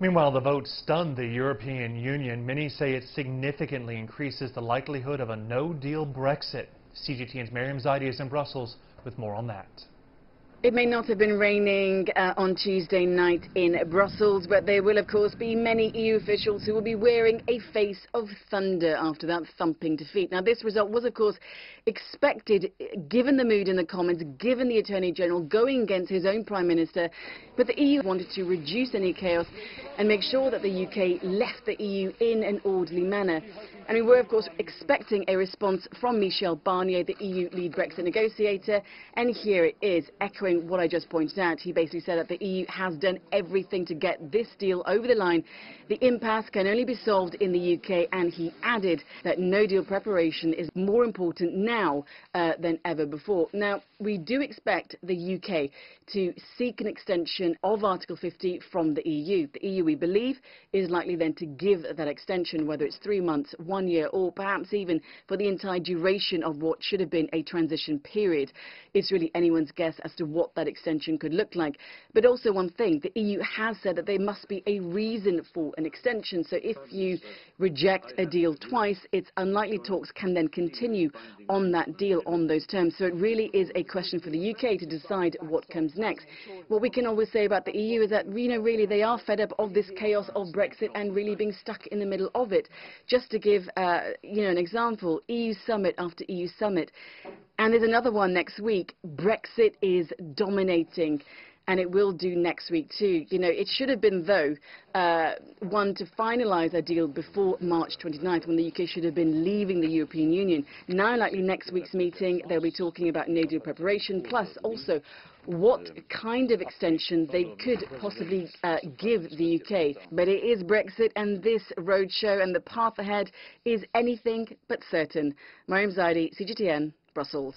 Meanwhile, the vote stunned the European Union. Many say it significantly increases the likelihood of a no-deal Brexit. CGTN's Miriam Zaidi is in Brussels with more on that. It may not have been raining on Tuesday night in Brussels, but there will, of course, be many EU officials who will be wearing a face of thunder after that thumping defeat. Now, this result was, of course, expected, given the mood in the Commons, given the Attorney General going against his own Prime Minister. But the EU wanted to reduce any chaos and make sure that the UK left the EU in an orderly manner. And we were, of course, expecting a response from Michel Barnier, the EU lead Brexit negotiator, and here it is, echoing what I just pointed out. He basically said that the EU has done everything to get this deal over the line. The impasse can only be solved in the UK, and he added that no-deal preparation is more important now than ever before. Now, we do expect the UK to seek an extension of Article 50 from the EU. The EU, we believe, is likely then to give that extension, whether it's 3 months, 1 year, or perhaps even for the entire duration of what should have been a transition period. It's really anyone's guess as to what that extension could look like. But also one thing, the EU has said that there must be a reason for an extension. So if you reject a deal twice, it's unlikely talks can then continue on that deal on those terms. So it really is a question for the UK to decide what comes next. What we can always say about the EU is that, really they are fed up of this chaos of Brexit and really being stuck in the middle of it. Just to give an example, EU summit after EU summit. And there's another one next week. Brexit is dominating, and it will do next week too. It should have been, though, one to finalise a deal before March 29th, when the UK should have been leaving the European Union. Now, likely next week's meeting, they'll be talking about no-deal preparation, plus also what kind of extension they could possibly give the UK. But it is Brexit, and this roadshow and the path ahead is anything but certain. Miriam Zaidi, CGTN, Brussels.